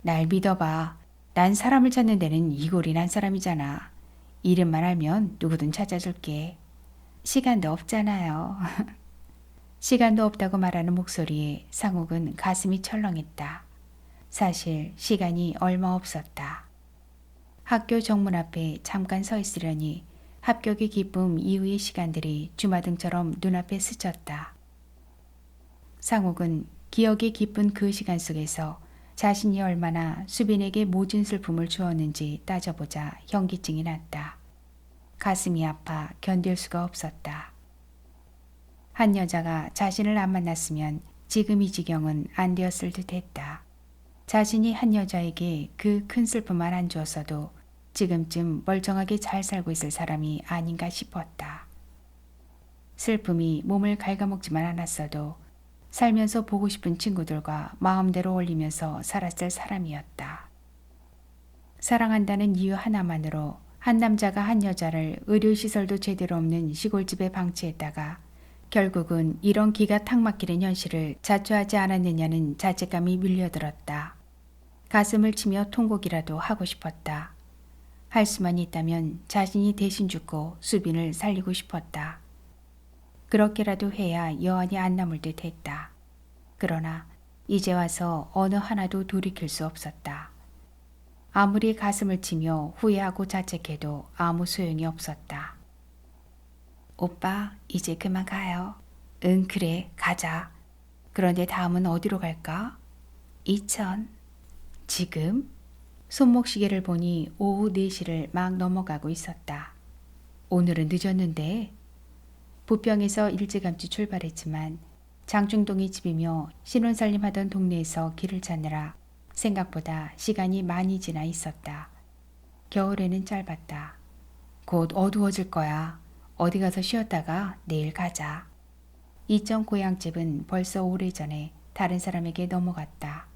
날 믿어봐. 난 사람을 찾는 데는 이골이 난 사람이잖아. 이름만 알면 누구든 찾아줄게. 시간도 없잖아요. 시간도 없다고 말하는 목소리에 상욱은 가슴이 철렁했다. 사실 시간이 얼마 없었다. 학교 정문 앞에 잠깐 서 있으려니 합격의 기쁨 이후의 시간들이 주마등처럼 눈앞에 스쳤다. 상욱은 기억이 깊은 그 시간 속에서 자신이 얼마나 수빈에게 모진 슬픔을 주었는지 따져보자 현기증이 났다. 가슴이 아파 견딜 수가 없었다. 한 여자가 자신을 안 만났으면 지금 이 지경은 안 되었을 듯 했다. 자신이 한 여자에게 그 큰 슬픔만 안 주었어도 지금쯤 멀쩡하게 잘 살고 있을 사람이 아닌가 싶었다. 슬픔이 몸을 갉아먹지만 않았어도 살면서 보고 싶은 친구들과 마음대로 어울리면서 살았을 사람이었다. 사랑한다는 이유 하나만으로 한 남자가 한 여자를 의료시설도 제대로 없는 시골집에 방치했다가 결국은 이런 기가 탁 막히는 현실을 자초하지 않았느냐는 자책감이 밀려들었다. 가슴을 치며 통곡이라도 하고 싶었다. 할 수만 있다면 자신이 대신 죽고 수빈을 살리고 싶었다. 그렇게라도 해야 여한이 안 남을 듯 했다. 그러나 이제 와서 어느 하나도 돌이킬 수 없었다. 아무리 가슴을 치며 후회하고 자책해도 아무 소용이 없었다. 오빠, 이제 그만 가요. 응, 그래, 가자. 그런데 다음은 어디로 갈까? 이천. 지금? 손목시계를 보니 오후 4시를 막 넘어가고 있었다. 오늘은 늦었는데. 부평에서 일찌감치 출발했지만 장충동이 집이며 신혼살림하던 동네에서 길을 찾느라 생각보다 시간이 많이 지나 있었다. 겨울에는 짧았다. 곧 어두워질 거야. 어디 가서 쉬었다가 내일 가자. 이천 고향집은 벌써 오래전에 다른 사람에게 넘어갔다.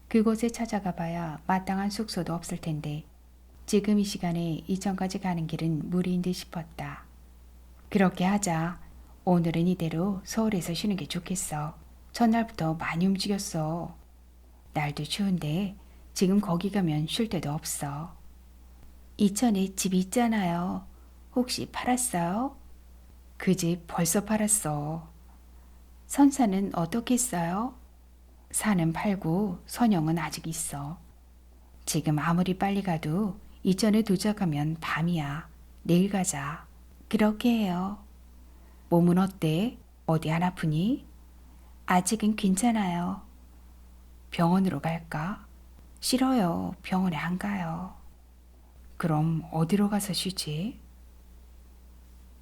그곳에 찾아가 봐야 마땅한 숙소도 없을 텐데 지금 이 시간에 이천까지 가는 길은 무리인 듯 싶었다. 그렇게 하자. 오늘은 이대로 서울에서 쉬는 게 좋겠어. 첫날부터 많이 움직였어. 날도 추운데 지금 거기 가면 쉴 데도 없어. 이천에 집 있잖아요. 혹시 팔았어요? 그 집 벌써 팔았어. 선사는 어떻게 했어요? 산은 팔고 선영은 아직 있어. 지금 아무리 빨리 가도 이천에 도착하면 밤이야. 내일 가자. 그렇게 해요. 몸은 어때? 어디 안 아프니? 아직은 괜찮아요. 병원으로 갈까? 싫어요. 병원에 안 가요. 그럼 어디로 가서 쉬지?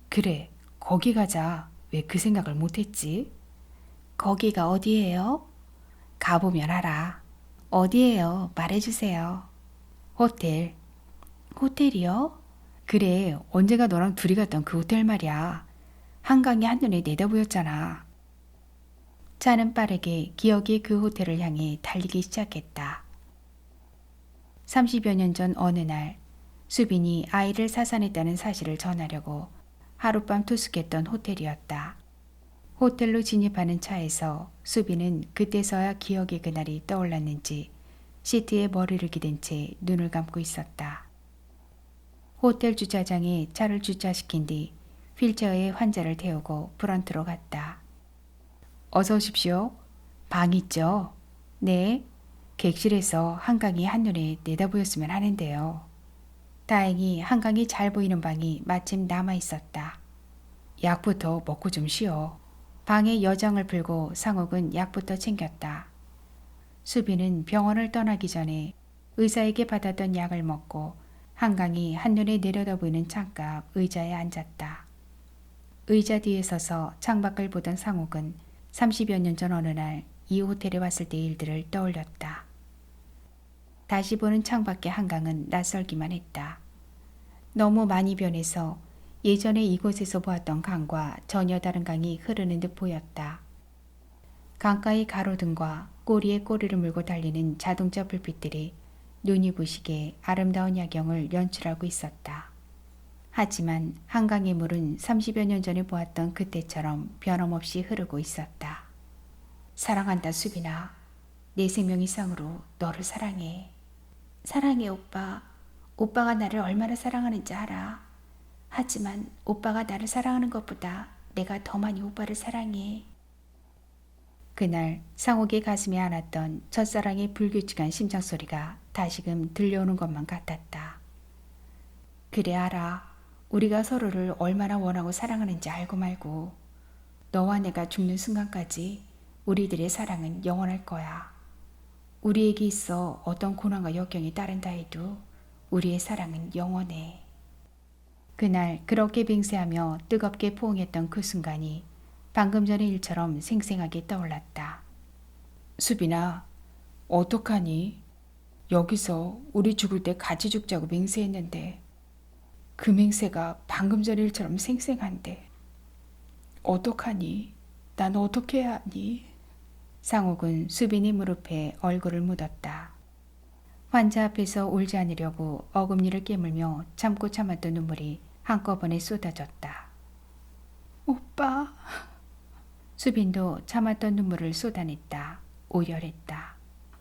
그래, 거기 가자. 왜 그 생각을 못했지? 거기가 어디예요? 가보면 알아. 어디예요? 말해주세요. 호텔. 호텔이요? 그래, 언제가 너랑 둘이 갔던 그 호텔 말이야. 한강이 한눈에 내다보였잖아. 차는 빠르게 기억의 그 호텔을 향해 달리기 시작했다. 30여 년 전 어느 날 수빈이 아이를 사산했다는 사실을 전하려고 하룻밤 투숙했던 호텔이었다. 호텔로 진입하는 차에서 수빈은 그때서야 기억의 그날이 떠올랐는지 시트에 머리를 기댄 채 눈을 감고 있었다. 호텔 주차장에 차를 주차시킨 뒤 휠체어에 환자를 태우고 프런트로 갔다. 어서 오십시오. 방 있죠? 네. 객실에서 한강이 한눈에 내다보였으면 하는데요. 다행히 한강이 잘 보이는 방이 마침 남아 있었다. 약부터 먹고 좀 쉬어. 방에 여장을 풀고 상욱은 약부터 챙겼다. 수빈은 병원을 떠나기 전에 의사에게 받았던 약을 먹고 한강이 한눈에 내려다보이는 창가 의자에 앉았다. 의자 뒤에 서서 창밖을 보던 상욱은 30여 년 전 어느 날 이 호텔에 왔을 때의 일들을 떠올렸다. 다시 보는 창밖의 한강은 낯설기만 했다. 너무 많이 변해서 예전에 이곳에서 보았던 강과 전혀 다른 강이 흐르는 듯 보였다. 강가의 가로등과 꼬리에 꼬리를 물고 달리는 자동차 불빛들이 눈이 부시게 아름다운 야경을 연출하고 있었다. 하지만 한강의 물은 30여 년 전에 보았던 그때처럼 변함없이 흐르고 있었다. 사랑한다 수빈아. 내 생명 이상으로 너를 사랑해. 사랑해 오빠. 오빠가 나를 얼마나 사랑하는지 알아. 하지만 오빠가 나를 사랑하는 것보다 내가 더 많이 오빠를 사랑해. 그날 상욱의 가슴에 안았던 첫사랑의 불규칙한 심장소리가 다시금 들려오는 것만 같았다. 그래 알아. 우리가 서로를 얼마나 원하고 사랑하는지 알고 말고 너와 내가 죽는 순간까지 우리들의 사랑은 영원할 거야. 우리에게 있어 어떤 고난과 역경이 따른다 해도 우리의 사랑은 영원해. 그날 그렇게 맹세하며 뜨겁게 포옹했던 그 순간이 방금 전의 일처럼 생생하게 떠올랐다. 수빈아, 어떡하니? 여기서 우리 죽을 때 같이 죽자고 맹세했는데 그 맹세가 방금 전 일처럼 생생한데 어떡하니? 난 어떻게 해야 하니? 상옥은 수빈이 무릎에 얼굴을 묻었다. 환자 앞에서 울지 않으려고 어금니를 깨물며 참고 참았던 눈물이 한꺼번에 쏟아졌다. 오빠. 수빈도 참았던 눈물을 쏟아냈다. 오열했다.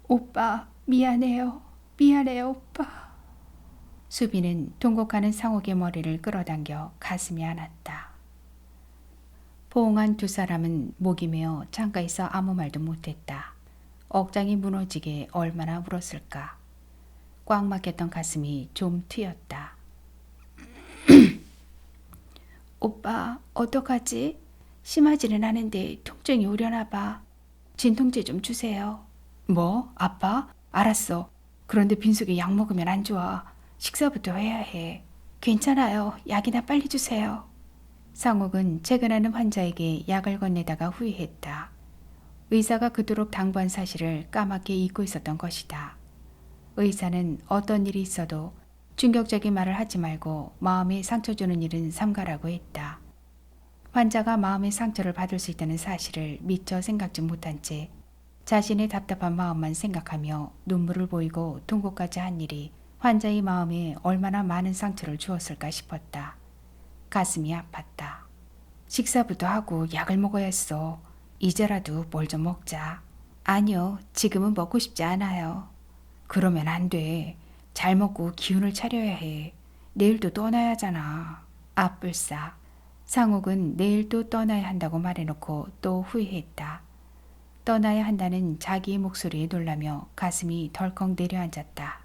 오빠, 미안해요. 미안해요, 오빠. 수빈은 통곡하는 상옥의 머리를 끌어당겨 가슴이 안았다. 포옹한 두 사람은 목이 메어 창가에서 아무 말도 못했다. 억장이 무너지게 얼마나 울었을까. 꽉 막혔던 가슴이 좀 트였다. 오빠, 어떡하지? 심하지는 않은데 통증이 오려나 봐. 진통제 좀 주세요. 뭐? 아파? 알았어. 그런데 빈속에 약 먹으면 안 좋아. 식사부터 해야 해. 괜찮아요. 약이나 빨리 주세요. 상옥은 퇴근하는 환자에게 약을 건네다가 후회했다. 의사가 그토록 당부한 사실을 까맣게 잊고 있었던 것이다. 의사는 어떤 일이 있어도 충격적인 말을 하지 말고 마음에 상처 주는 일은 삼가라고 했다. 환자가 마음의 상처를 받을 수 있다는 사실을 미처 생각지 못한 채 자신의 답답한 마음만 생각하며 눈물을 보이고 통곡까지 한 일이 환자의 마음에 얼마나 많은 상처를 주었을까 싶었다. 가슴이 아팠다. 식사부터 하고 약을 먹어야 했어. 이제라도 뭘 좀 먹자. 아니요, 지금은 먹고 싶지 않아요. 그러면 안 돼. 잘 먹고 기운을 차려야 해. 내일 또 떠나야 하잖아. 아뿔싸. 상옥은 내일 또 떠나야 한다고 말해놓고 또 후회했다. 떠나야 한다는 자기의 목소리에 놀라며 가슴이 덜컥 내려앉았다.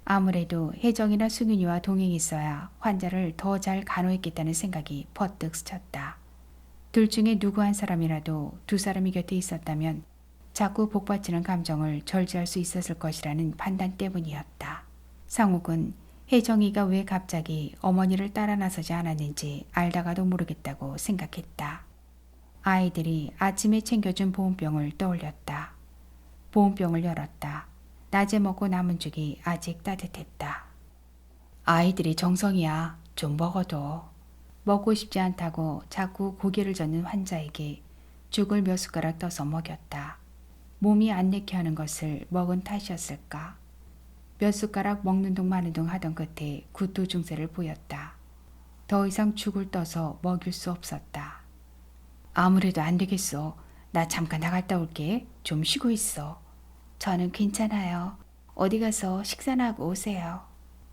아무래도 혜정이나 승윤이와 동행했어야 환자를 더 잘 간호했겠다는 생각이 퍼뜩 스쳤다. 둘 중에 누구 한 사람이라도 두 사람이 곁에 있었다면 자꾸 복받치는 감정을 절제할 수 있었을 것이라는 판단 때문이었다. 상욱은 혜정이가 왜 갑자기 어머니를 따라 나서지 않았는지 알다가도 모르겠다고 생각했다. 아이들이 아침에 챙겨준 보온병을 떠올렸다. 보온병을 열었다. 낮에 먹고 남은 죽이 아직 따뜻했다. 아이들이 정성이야. 좀 먹어도. 먹고 싶지 않다고 자꾸 고개를 젓는 환자에게 죽을 몇 숟가락 떠서 먹였다. 몸이 안 내게 하는 것을 먹은 탓이었을까. 몇 숟가락 먹는 둥 마는 둥 하던 끝에 구토 증세를 보였다. 더 이상 죽을 떠서 먹일 수 없었다. 아무래도 안 되겠어. 나 잠깐 나갔다 올게. 좀 쉬고 있어. 저는 괜찮아요. 어디 가서 식사나 하고 오세요.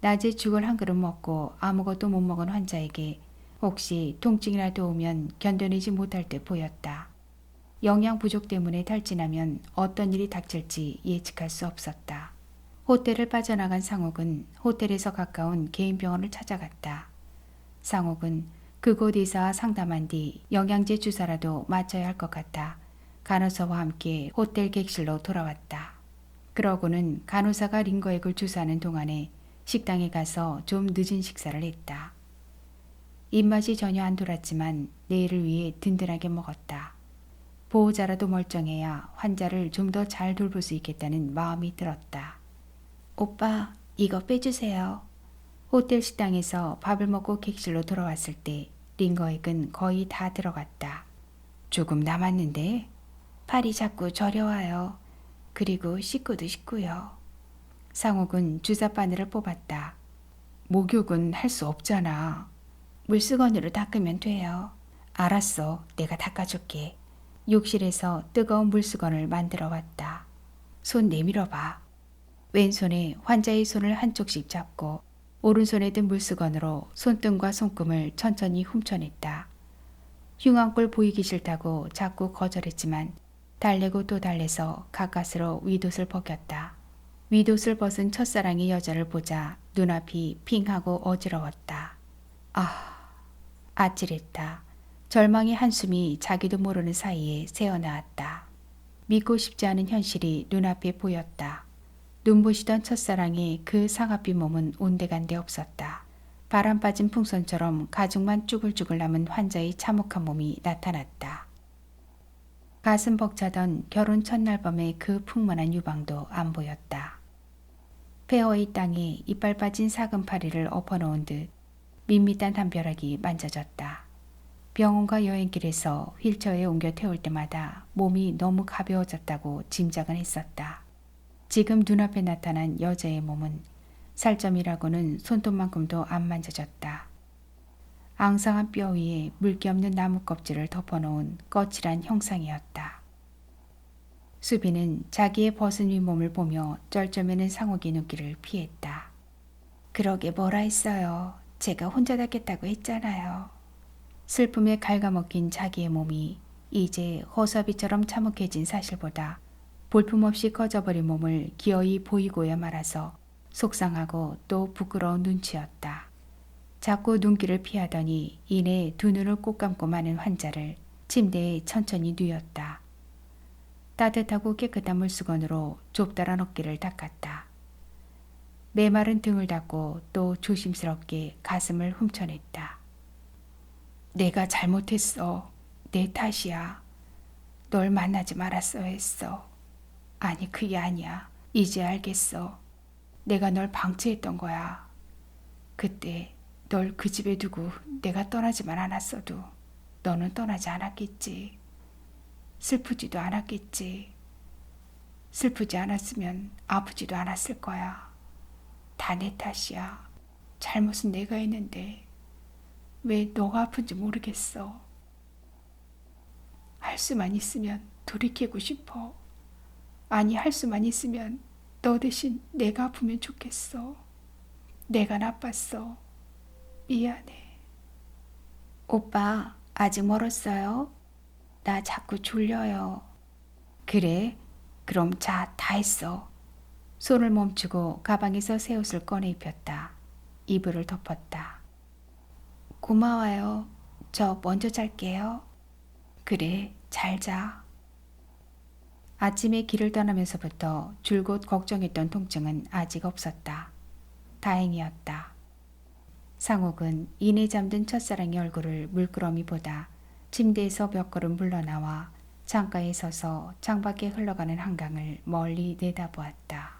낮에 죽을 한 그릇 먹고 아무것도 못 먹은 환자에게 혹시 통증이라도 오면 견뎌내지 못할 듯 보였다. 영양 부족 때문에 탈진하면 어떤 일이 닥칠지 예측할 수 없었다. 호텔을 빠져나간 상옥은 호텔에서 가까운 개인 병원을 찾아갔다. 상옥은 그곳 의사와 상담한 뒤 영양제 주사라도 맞춰야 할 것 같아 간호사와 함께 호텔 객실로 돌아왔다. 그러고는 간호사가 링거액을 주사하는 동안에 식당에 가서 좀 늦은 식사를 했다. 입맛이 전혀 안 돌았지만 내일을 위해 든든하게 먹었다. 보호자라도 멀쩡해야 환자를 좀 더 잘 돌볼 수 있겠다는 마음이 들었다. 오빠, 이거 빼주세요. 호텔 식당에서 밥을 먹고 객실로 돌아왔을 때 링거액은 거의 다 들어갔다. 조금 남았는데 팔이 자꾸 저려와요. 그리고 씻고도 싶고요. 상옥은 주사 바늘을 뽑았다. 목욕은 할 수 없잖아. 물수건으로 닦으면 돼요. 알았어, 내가 닦아줄게. 욕실에서 뜨거운 물수건을 만들어 왔다. 손 내밀어봐. 왼손에 환자의 손을 한쪽씩 잡고 오른손에 든 물수건으로 손등과 손금을 천천히 훔쳐냈다. 흉한 꼴 보이기 싫다고 자꾸 거절했지만 달래고 또 달래서 가까스로 윗옷을 벗겼다. 윗옷을 벗은 첫사랑의 여자를 보자 눈앞이 핑하고 어지러웠다. 아찔했다. 절망의 한숨이 자기도 모르는 사이에 새어나왔다. 믿고 싶지 않은 현실이 눈앞에 보였다. 눈부시던 첫사랑의 그 상아빛 몸은 온데간데 없었다. 바람 빠진 풍선처럼 가죽만 쭈글쭈글 남은 환자의 참혹한 몸이 나타났다. 가슴 벅차던 결혼 첫날 밤의 그 풍만한 유방도 안 보였다. 페어의 땅에 이빨 빠진 사금 파리를 엎어놓은 듯 밋밋한 담벼락이 만져졌다. 병원과 여행길에서 휠체어에 옮겨 태울 때마다 몸이 너무 가벼워졌다고 짐작은 했었다. 지금 눈앞에 나타난 여자의 몸은 살점이라고는 손톱만큼도 안 만져졌다. 앙상한 뼈 위에 물기 없는 나무 껍질을 덮어놓은 거칠한 형상이었다. 수빈은 자기의 벗은 윗몸을 보며 쩔쩔매는 상욱의 눈길을 피했다. 그러게 뭐라 했어요. 제가 혼자 닦겠다고 했잖아요. 슬픔에 갉아먹힌 자기의 몸이 이제 허수아비처럼 참혹해진 사실보다 볼품없이 꺼져버린 몸을 기어이 보이고야 말아서 속상하고 또 부끄러운 눈치였다. 자꾸 눈길을 피하더니 이내 두 눈을 꼭 감고 마는 환자를 침대에 천천히 뉘었다. 따뜻하고 깨끗한 물수건으로 좁다란 어깨를 닦았다. 메마른 등을 닦고 또 조심스럽게 가슴을 훔쳐냈다. 내가 잘못했어. 내 탓이야. 널 만나지 말았어야 했어. 아니 그게 아니야. 이제 알겠어. 내가 널 방치했던 거야. 그때 널 그 집에 두고 내가 떠나지만 않았어도 너는 떠나지 않았겠지. 슬프지도 않았겠지. 슬프지 않았으면 아프지도 않았을 거야. 다 내 탓이야. 잘못은 내가 했는데 왜 너가 아픈지 모르겠어. 할 수만 있으면 돌이키고 싶어. 아니 할 수만 있으면 너 대신 내가 아프면 좋겠어. 내가 나빴어. 미안해. 오빠 아직 멀었어요? 나 자꾸 졸려요. 그래? 그럼 자, 다 했어. 손을 멈추고 가방에서 새 옷을 꺼내 입혔다. 이불을 덮었다. 고마워요. 저 먼저 잘게요. 그래, 잘 자. 아침에 길을 떠나면서부터 줄곧 걱정했던 통증은 아직 없었다. 다행이었다. 상욱은 이내 잠든 첫사랑의 얼굴을 물끄러미 보다 침대에서 몇 걸음 물러나와 창가에 서서 창밖에 흘러가는 한강을 멀리 내다보았다.